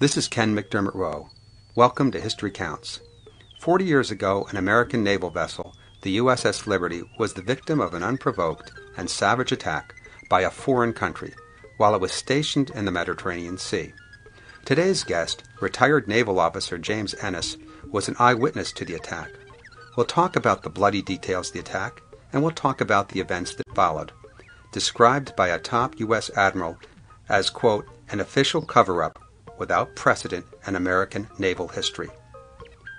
This is Ken McDermott Rowe. Welcome to History Counts. 40 years ago, an American naval vessel, the USS Liberty, was the victim of an unprovoked and savage attack by a foreign country while it was stationed in the Mediterranean Sea. Today's guest, retired naval officer James Ennes, was an eyewitness to the attack. We'll talk about the bloody details of the attack, and we'll talk about the events that followed, described by a top U.S. admiral as, quote, an official cover-up without precedent in American naval history.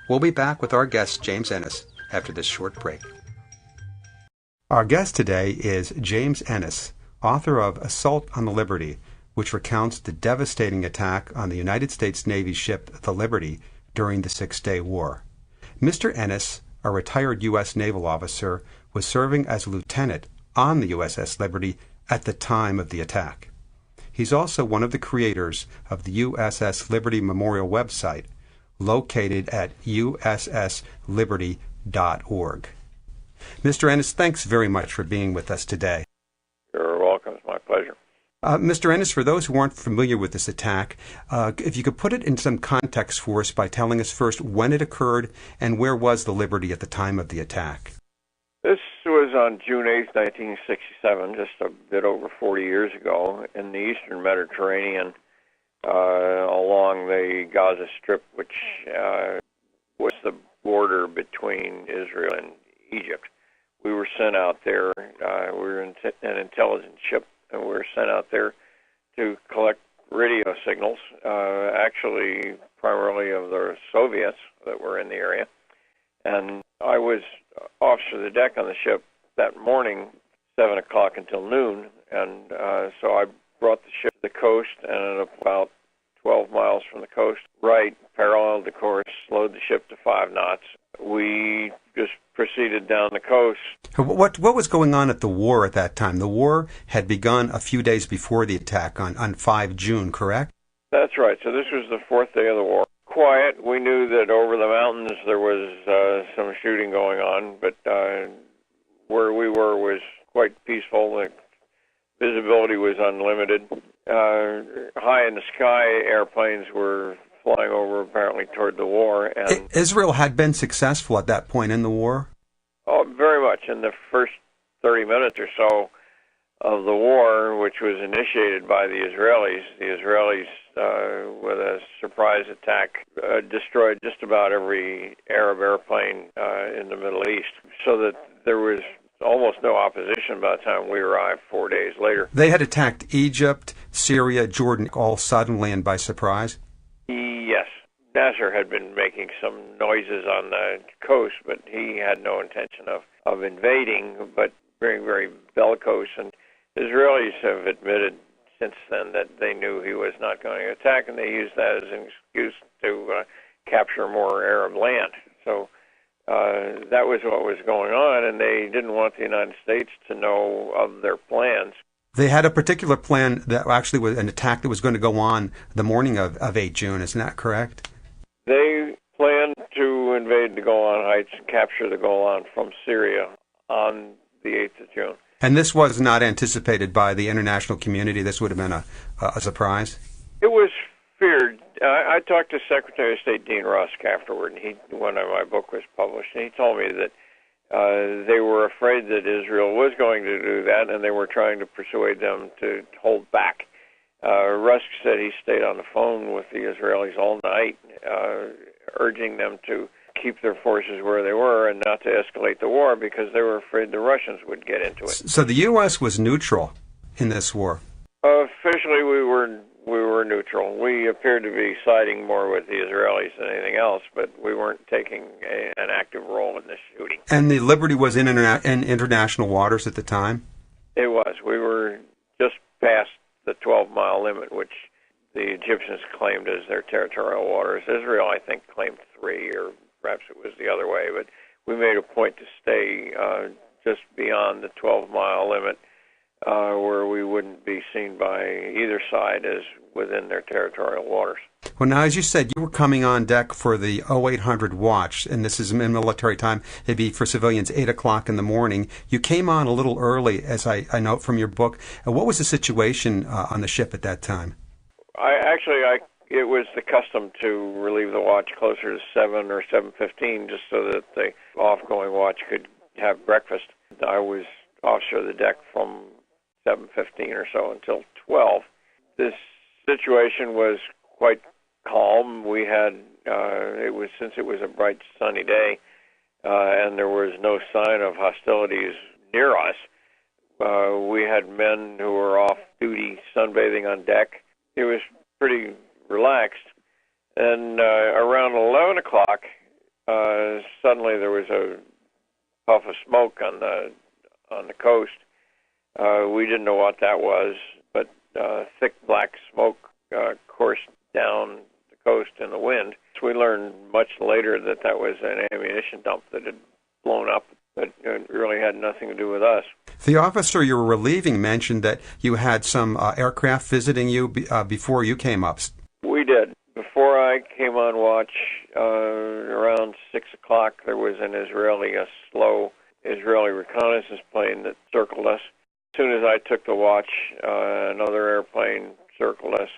We'll be back with our guest, James Ennes, after this short break. Our guest today is James Ennes, author of Assault on the Liberty, which recounts the devastating attack on the United States Navy ship the Liberty during the Six-Day War. Mr. Ennes, a retired U.S. naval officer, was serving as a lieutenant on the USS Liberty at the time of the attack. He's also one of the creators of the USS Liberty Memorial website, located at ussliberty.org. Mr. Ennes, thanks very much for being with us today. You're welcome. It's my pleasure. Mr. Ennes, for those who aren't familiar with this attack, if you could put it in some context for us by telling us first when it occurred and where was the Liberty at the time of the attack. This was on June 8, 1967, just a bit over 40 years ago, in the eastern Mediterranean, along the Gaza Strip, which was the border between Israel and Egypt. We were sent out there. We were an intelligence ship, and we were sent out there to collect radio signals, actually primarily of the Soviets that were in the area. And I was officer of the deck on the ship that morning, 7 o'clock until noon, and so I brought the ship to the coast, and at about 12 miles from the coast, right, parallel the course, slowed the ship to 5 knots. We just proceeded down the coast. What was going on at the war at that time? The war had begun a few days before the attack on 5 June, correct? That's right. So this was the 4th day of the war. Quiet. We knew that over the mountains there was some shooting going on, but where we were was quite peaceful. The visibility was unlimited. High in the sky, airplanes were flying over apparently toward the war. And Israel had been successful at that point in the war? Oh, very much. In the first 30 minutes or so of the war, which was initiated by the Israelis, with a surprise attack, destroyed just about every Arab airplane in the Middle East, so that there was almost no opposition by the time we arrived 4 days later. They had attacked Egypt, Syria, Jordan, all suddenly and by surprise? Yes. Nasser had been making some noises on the coast, but he had no intention of invading, but very, very bellicose. And Israelis have admitted since then that they knew he was not going to attack, and they used that as an excuse to capture more Arab land. So that was what was going on, and they didn't want the United States to know of their plans. They had a particular plan that actually was an attack that was going to go on the morning of 8 June, isn't that correct? They planned to invade the Golan Heights and capture the Golan from Syria on the 8th of June. And this was not anticipated by the international community? This would have been a surprise? It was feared. I talked to Secretary of State Dean Rusk afterward, and when my book was published, and he told me that they were afraid that Israel was going to do that, and they were trying to persuade them to hold back. Rusk said he stayed on the phone with the Israelis all night, urging them to keep their forces where they were and not to escalate the war because they were afraid the Russians would get into it. So the U.S. was neutral in this war? Officially, we were neutral. We appeared to be siding more with the Israelis than anything else, but we weren't taking an active role in this shooting. And the Liberty was in international waters at the time? It was. We were just past the 12-mile limit, which the Egyptians claimed as their territorial waters. Israel, I think, claimed 3, or perhaps it was the other way, but we made a point to stay just beyond the 12-mile limit, where we wouldn't be seen by either side as within their territorial waters. Well, now, as you said, you were coming on deck for the 0800 watch, and this is in military time. It'd be for civilians 8 o'clock in the morning. You came on a little early, as I note from your book. What was the situation on the ship at that time? I it was the custom to relieve the watch closer to 7 or 7:15 just so that the off-going watch could have breakfast. I was officer of the deck from 7:15 or so until 12. This situation was quite calm. We had, since it was a bright sunny day, and there was no sign of hostilities near us. We had men who were off duty sunbathing on deck. It was pretty relaxed. And around 11 o'clock, suddenly there was a puff of smoke on the coast. We didn't know what that was, but thick black smoke coursed down the coast in the wind. So we learned much later that was an ammunition dump that had blown up, but it really had nothing to do with us. The officer you were relieving mentioned that you had some aircraft visiting you before you came up. We did. Before I came on watch, around 6 o'clock, there was a slow Israeli reconnaissance plane that circled us. As soon as I took the watch, another airplane circled us.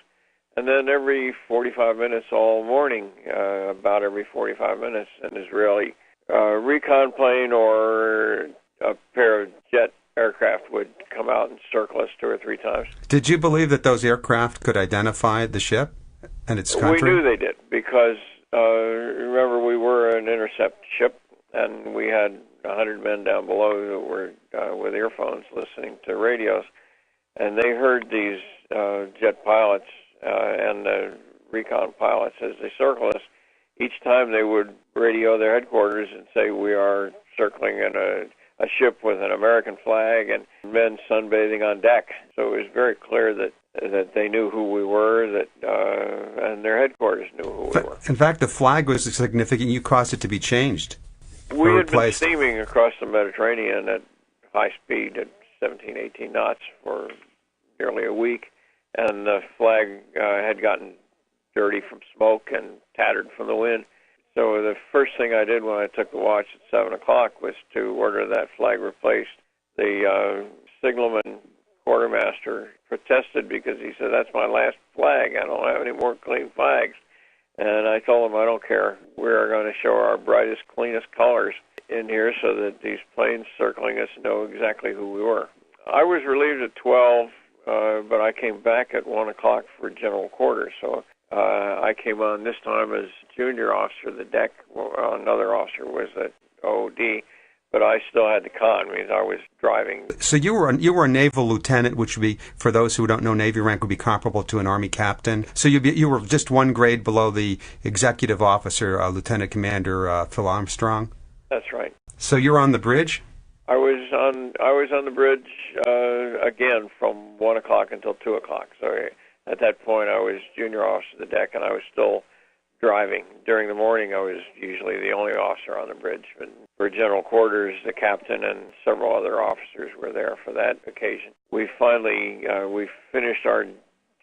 And then every 45 minutes all morning, about every 45 minutes, an Israeli recon plane or a pair of jet aircraft would come out and circle us 2 or 3 times. Did you believe that those aircraft could identify the ship and its country? We knew they did because, remember, we were an intercept ship, and we had 100 men down below who were with earphones listening to radios, and they heard these jet pilots and the recon pilots as they circled us. Each time they would radio their headquarters and say, we are circling in a ship with an American flag and men sunbathing on deck. So it was very clear that they knew who we were, and their headquarters knew who we were. In fact, the flag was significant. You caused it to be changed. We had been steaming across the Mediterranean at high speed at 17, 18 knots for nearly a week, and the flag had gotten dirty from smoke and tattered from the wind. So the first thing I did when I took the watch at 7 o'clock was to order that flag replaced. The signalman quartermaster protested because he said, that's my last flag. I don't have any more clean flags. And I told him, I don't care. We are going to show our brightest, cleanest colors in here so that these planes circling us know exactly who we were. I was relieved at 12, but I came back at 1 o'clock for general quarters. So I came on this time as junior officer of the deck. Another officer was at OD, but I still had the con, means I was driving. So you were a naval lieutenant, which would be, for those who don't know, Navy rank would be comparable to an Army captain. So you were just one grade below the executive officer, Lieutenant Commander Phil Armstrong? That's right. So you're on the bridge? I was on the bridge again from 1 o'clock until 2 o'clock. So at that point I was junior officer of the deck, and I was still driving. During the morning, I was usually the only officer on the bridge. But for general quarters, the captain and several other officers were there for that occasion. We finally we finished our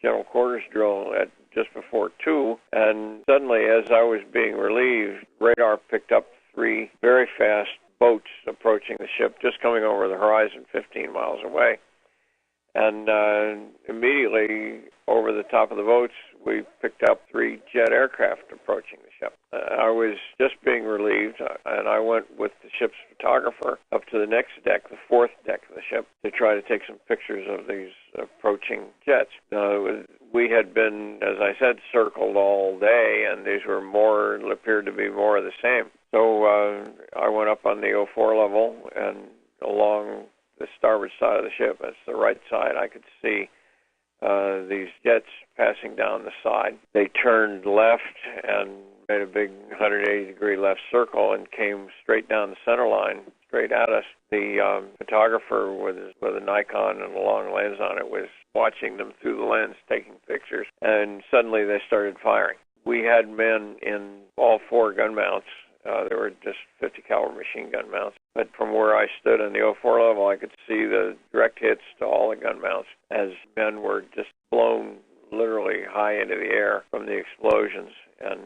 general quarters drill at just before 2, and suddenly, as I was being relieved, radar picked up 3 very fast boats approaching the ship, just coming over the horizon 15 miles away. And immediately over the top of the boats, we picked up 3 jet aircraft approaching the ship. I was just being relieved, and I went with the ship's photographer up to the next deck, the 4th deck of the ship, to try to take some pictures of these approaching jets. We had been, as I said, circled all day, and these were appeared to be more of the same. So I went up on the 04 level, and along the starboard side of the ship, that's the right side, I could see these jets passing down the side. They turned left and made a big 180-degree left circle and came straight down the center line, straight at us. The photographer with a Nikon and a long lens on it was watching them through the lens, taking pictures, and suddenly they started firing. We had men in all 4 gun mounts. There were just 50 caliber machine gun mounts. But from where I stood on the 04 level, I could see the direct hits to all the gun mounts as men were just blown literally high into the air from the explosions. And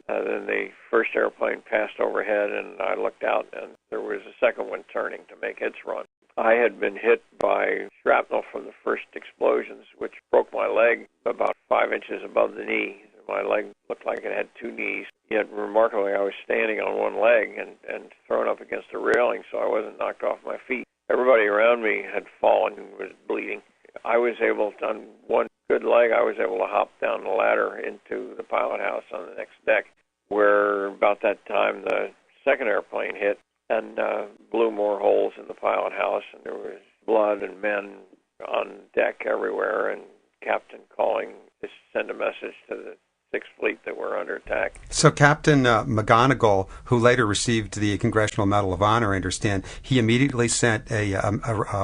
then the first airplane passed overhead, and I looked out, and there was a second one turning to make its run. I had been hit by shrapnel from the first explosions, which broke my leg about 5 inches above the knee, My leg looked like it had two knees. Yet, remarkably, I was standing on one leg and thrown up against a railing, so I wasn't knocked off my feet. Everybody around me had fallen and was bleeding. I was able to, on one good leg, I was able to hop down the ladder into the pilot house on the next deck, where about that time the second airplane hit and blew more holes in the pilot house, and there was blood and men on deck everywhere, and captain calling to send a message to the Sixth Fleet that we're under attack. So Captain McGonigal, who later received the Congressional Medal of Honor, I understand, he immediately sent a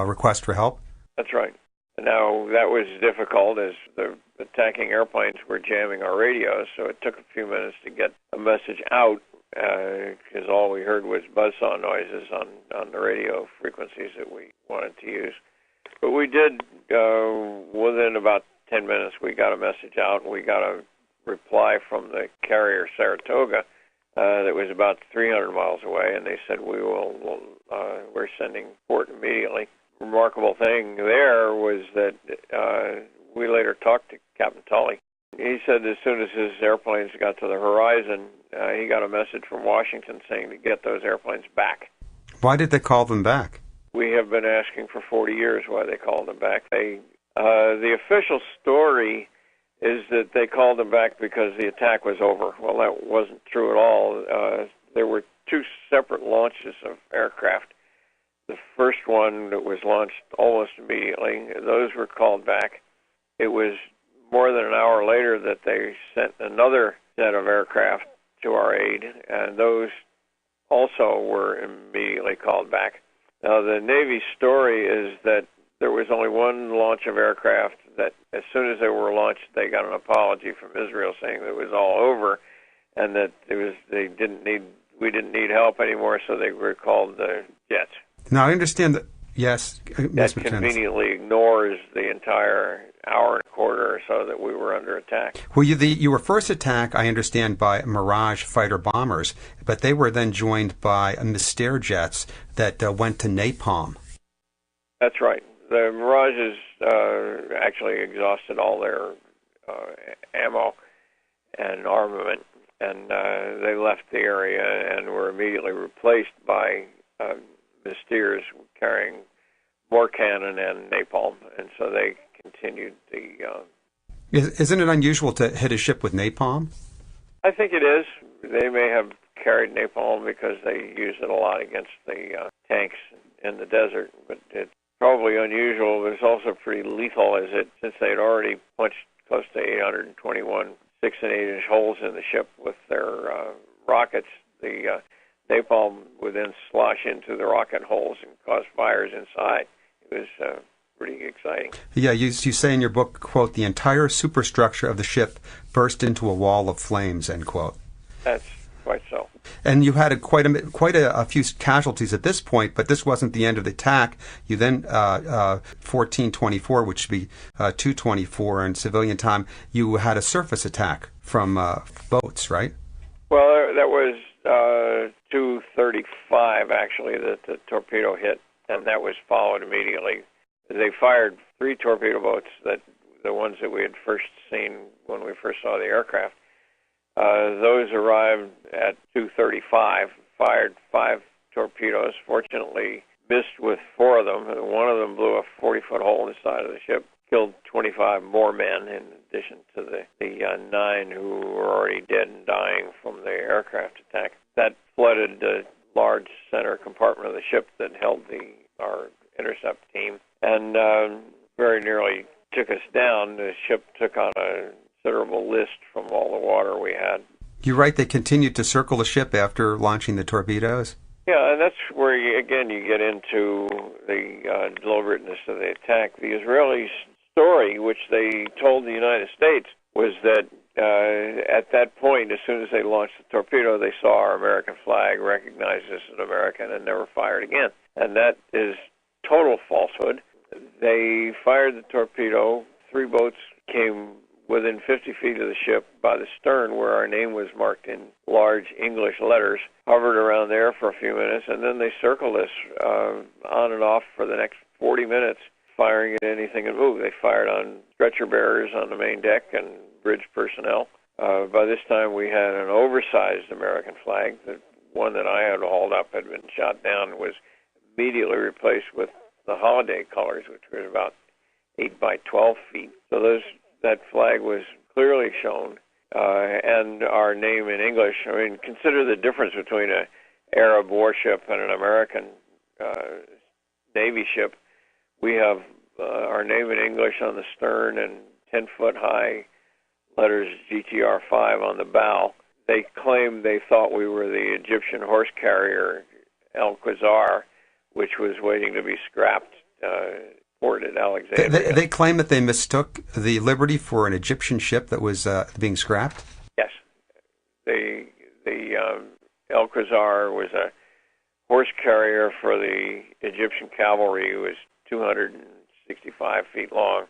request for help? That's right. Now, that was difficult as the attacking airplanes were jamming our radios, so it took a few minutes to get a message out, because all we heard was buzzsaw noises on the radio frequencies that we wanted to use. But we did, within about 10 minutes, we got a message out, and we got a reply from the carrier Saratoga that was about 300 miles away, and they said, we're sending port immediately. Remarkable thing there was that we later talked to Captain Tully. He said as soon as his airplanes got to the horizon, he got a message from Washington saying to get those airplanes back. Why did they call them back? We have been asking for 40 years why they called them back. The official story is that they called them back because the attack was over. Well, that wasn't true at all. There were two separate launches of aircraft. The first one that was launched almost immediately, those were called back. It was more than an hour later that they sent another set of aircraft to our aid, and those also were immediately called back. Now, the Navy story is that there was only one launch of aircraft that as soon as they were launched, they got an apology from Israel saying that it was all over and that we didn't need help anymore, so they were called the jets. Now, I understand that, yes. That conveniently ignores the entire hour and a quarter or so that we were under attack. Well, you were first attacked, I understand, by Mirage fighter bombers, but they were then joined by Mystère jets that went to napalm. That's right. The Mirages actually exhausted all their ammo and armament, and they left the area and were immediately replaced by Mystères carrying more cannon and napalm, and so they continued the... Isn't it unusual to hit a ship with napalm? I think it is. They may have carried napalm because they use it a lot against the tanks in the desert, but it's probably unusual, but it's also pretty lethal, since they had already punched close to 821 6- and 8-inch holes in the ship with their rockets. The napalm would then slosh into the rocket holes and cause fires inside. It was pretty exciting. Yeah, you say in your book, quote, the entire superstructure of the ship burst into a wall of flames, end quote. That's quite so. And you had quite a few casualties at this point, but this wasn't the end of the attack. You then, 1424, which would be 224 in civilian time, you had a surface attack from boats, right? Well, that was 235, actually, that the torpedo hit, and that was followed immediately. They fired 3 torpedo boats, the ones that we had first seen when we first saw the aircraft. Those arrived at 2:35, fired 5 torpedoes, fortunately missed with 4 of them. One of them blew a 40-foot hole in the side of the ship, killed 25 more men in addition to the 9 who were already dead and dying from the aircraft attack. That flooded the large center compartment of the ship that held our intercept team and very nearly took us down. The ship took on a considerable list from all the water we had. You're right, they continued to circle the ship after launching the torpedoes? Yeah, and that's where, you get into the deliberateness of the attack. The Israelis' story, which they told the United States, was that at that point, as soon as they launched the torpedo, they saw our American flag, recognized us as American, and never fired again. And that is total falsehood. They fired the torpedo. 3 boats came within 50 feet of the ship by the stern where our name was marked in large English letters, hovered around there for a few minutes, and then they circled us on and off for the next 40 minutes, firing at anything that moved. They fired on stretcher bearers on the main deck and bridge personnel, By this time, we had an oversized American flag. The one that I had hauled up had been shot down and was immediately replaced with the holiday colors, which was about 8 by 12 feet. So that flag was clearly shown, and our name in English. I mean, consider the difference between an Arab warship and an American Navy ship. We have our name in English on the stern and 10-foot-high letters GTR-5 on the bow. They claimed they thought we were the Egyptian horse carrier El Quasar, which was waiting to be scrapped, port at Alexandria. They claim that they mistook the Liberty for an Egyptian ship that was being scrapped? Yes. The El Quasar was a horse carrier for the Egyptian cavalry. It was 265 feet long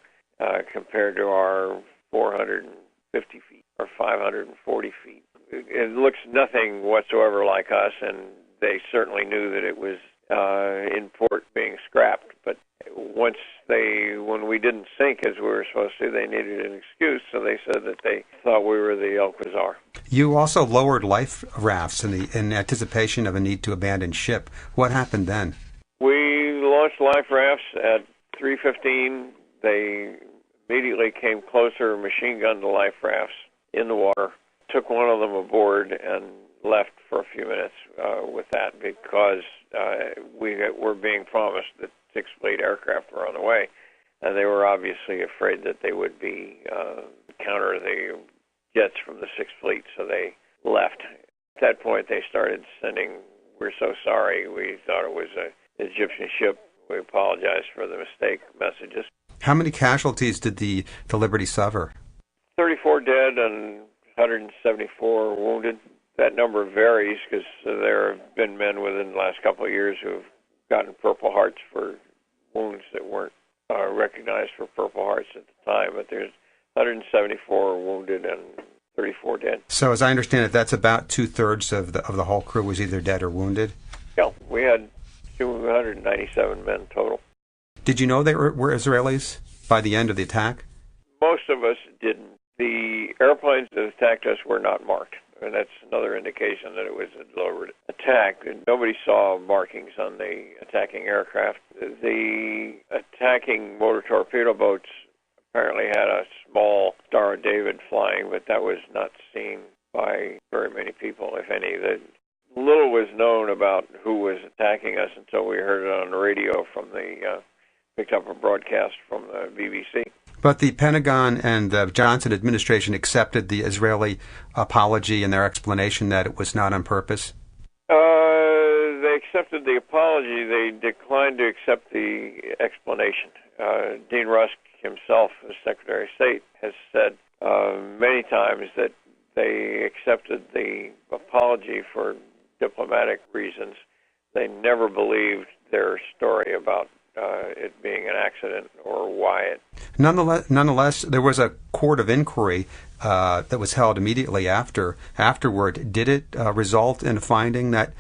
compared to our 450 feet or 540 feet. It looks nothing whatsoever like us, and they certainly knew that it was in port being scrapped. But when we didn't sink as we were supposed to, they needed an excuse, so they said that they thought we were the El Quasar. You also lowered life rafts in anticipation of a need to abandon ship. What happened then? We launched life rafts at 3:15. They immediately came closer, machine gunned the life rafts in the water, took one of them aboard, and left for a few minutes with that because we were being promised that Sixth Fleet aircraft were on the way, and they were obviously afraid that they would be counter the jets from the Sixth Fleet, so they left. At that point, they started sending, "We're so sorry, we thought it was an Egyptian ship. We apologize for the mistake," messages. How many casualties did the Liberty suffer? 34 dead and 174 wounded. That number varies because there have been men within the last couple of years who have gotten Purple Hearts for wounds that weren't recognized for Purple Hearts at the time. But there's 174 wounded and 34 dead. So as I understand it, that's about 2/3 of the whole crew was either dead or wounded? Yeah, we had 297 men total. Did you know they were Israelis by the end of the attack? Most of us didn't. The airplanes that attacked us were not marked, and that's another indication that it was a deliberate attack. Nobody saw markings on the attacking aircraft. The attacking motor torpedo boats apparently had a small Star of David flying, but that was not seen by very many people, if any. Little was known about who was attacking us until we heard it on the radio from picked up a broadcast from the BBC. But the Pentagon and the Johnson administration accepted the Israeli apology and their explanation that it was not on purpose? They accepted the apology. They declined to accept the explanation. Dean Rusk himself, as Secretary of State, has said many times that they accepted the apology for diplomatic reasons. They never believed their story about it being an accident or why it. Nonetheless, there was a court of inquiry that was held immediately afterward. Did it result in a finding that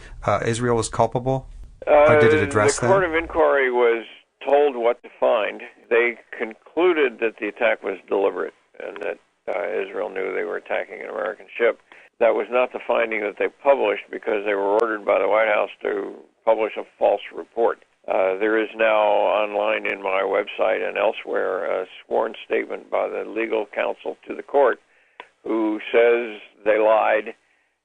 Israel was culpable? Or did it address that? The court of inquiry was told what to find. They concluded that the attack was deliberate and that Israel knew they were attacking an American ship. That was not the finding that they published because they were ordered by the White House to publish a false report. There is now online in my website and elsewhere a sworn statement by the legal counsel to the court who says they lied.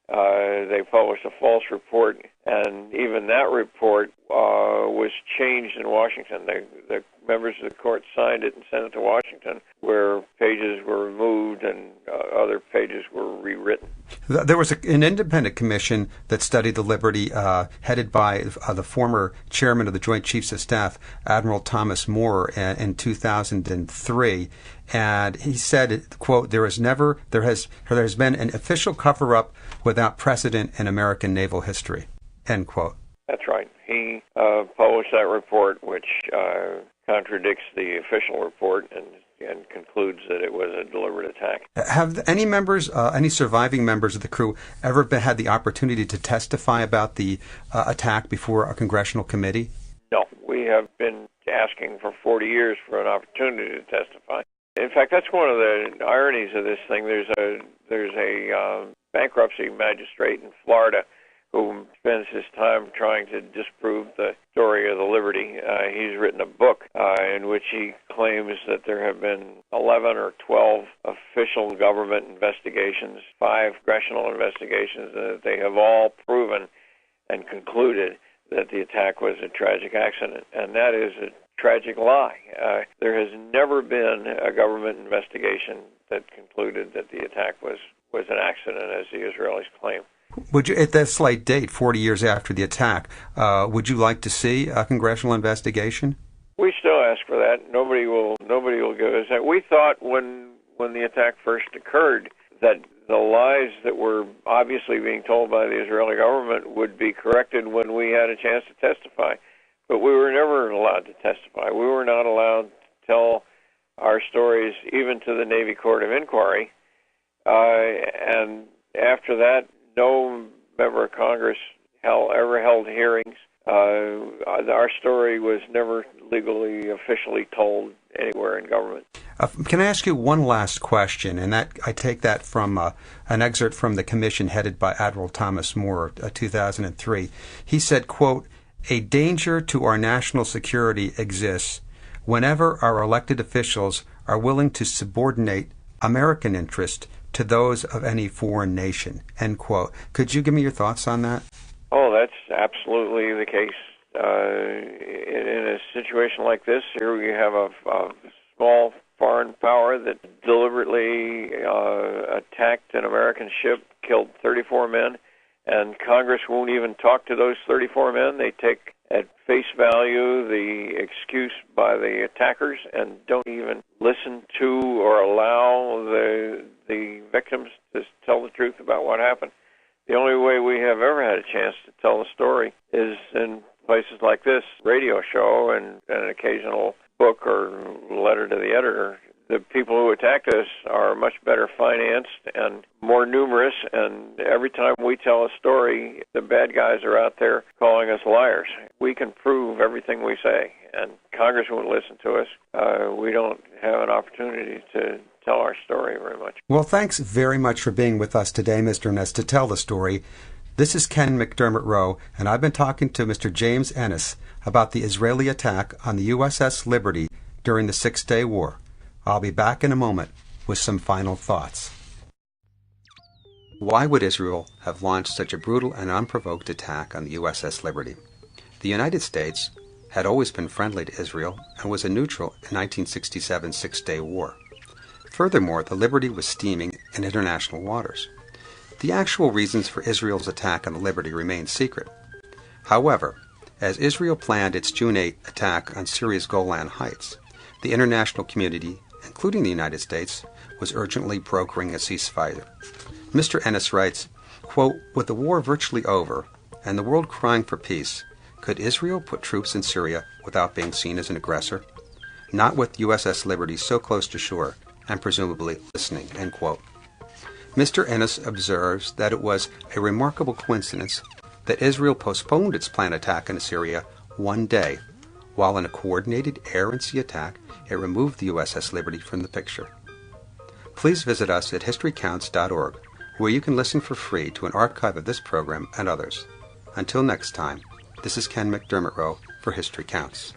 They published a false report, and even that report was changed in Washington. The members of the court signed it and sent it to Washington, where pages were removed and other pages were rewritten. There was an independent commission that studied the Liberty, headed by the former chairman of the Joint Chiefs of Staff, Admiral Thomas Moore, in 2003. And he said, quote, there has been an official cover-up without precedent in American naval history, end quote. That's right. He published that report, which contradicts the official report and concludes that it was a deliberate attack. Have any surviving members of the crew ever had the opportunity to testify about the attack before a congressional committee? No. We have been asking for 40 years for an opportunity to testify. In fact, that's one of the ironies of this thing. There's There's a bankruptcy magistrate in Florida who spends his time trying to disprove the story of the Liberty. He's written a book in which he claims that there have been 11 or 12 official government investigations, 5 congressional investigations, and that they have all proven and concluded that the attack was a tragic accident. And that is a tragic lie. There has never been a government investigation that concluded that the attack was an accident, as the Israelis claim. Would you, at that slight date, 40 years after the attack, would you like to see a congressional investigation? We still ask for that. Nobody will give us that. We thought when the attack first occurred that the lies that were obviously being told by the Israeli government would be corrected when we had a chance to testify. But we were never allowed to testify. We were not allowed to tell our stories even to the Navy Court of Inquiry. And after that, no member of Congress ever held hearings. Our story was never legally, officially told anywhere in government. Can I ask you one last question? And that I take that from an excerpt from the commission headed by Admiral Thomas Moore, 2003. He said, quote, "A danger to our national security exists whenever our elected officials are willing to subordinate American interest to those of any foreign nation," end quote. Could you give me your thoughts on that? Oh, that's absolutely the case. In a situation like this, here we have a small foreign power that deliberately attacked an American ship, killed 34 men, and Congress won't even talk to those 34 men. They take at face value the excuse by the attackers and don't even listen to or allow the victims to tell the truth about what happened. The only way we have ever had a chance to tell the story is in places like this radio show and an occasional book or letter to the editor. The people who attacked us are much better financed and more numerous, and every time we tell a story, the bad guys are out there calling us liars. We can prove everything we say, and Congress won't listen to us. We don't have an opportunity to tell our story very much. Well, thanks very much for being with us today, Mr. Ennes, to tell the story. This is Ken McDermott Rowe, and I've been talking to Mr. James Ennes about the Israeli attack on the USS Liberty during the Six-Day War. I'll be back in a moment with some final thoughts. Why would Israel have launched such a brutal and unprovoked attack on the USS Liberty? The United States had always been friendly to Israel and was a neutral in 1967's Six-Day War. Furthermore, the Liberty was steaming in international waters. The actual reasons for Israel's attack on the Liberty remain secret. However, as Israel planned its June 8 attack on Syria's Golan Heights, the international community, including the United States, was urgently brokering a ceasefire. Mr. Ennes writes, quote, "With the war virtually over and the world crying for peace, could Israel put troops in Syria without being seen as an aggressor? Not with USS Liberty so close to shore and presumably listening," end quote. Mr. Ennes observes that it was a remarkable coincidence that Israel postponed its planned attack on Syria one day, while in a coordinated air and sea attack, it removed the USS Liberty from the picture. Please visit us at historycounts.org, where you can listen for free to an archive of this program and others. Until next time, this is Ken McDermott Rowe for History Counts.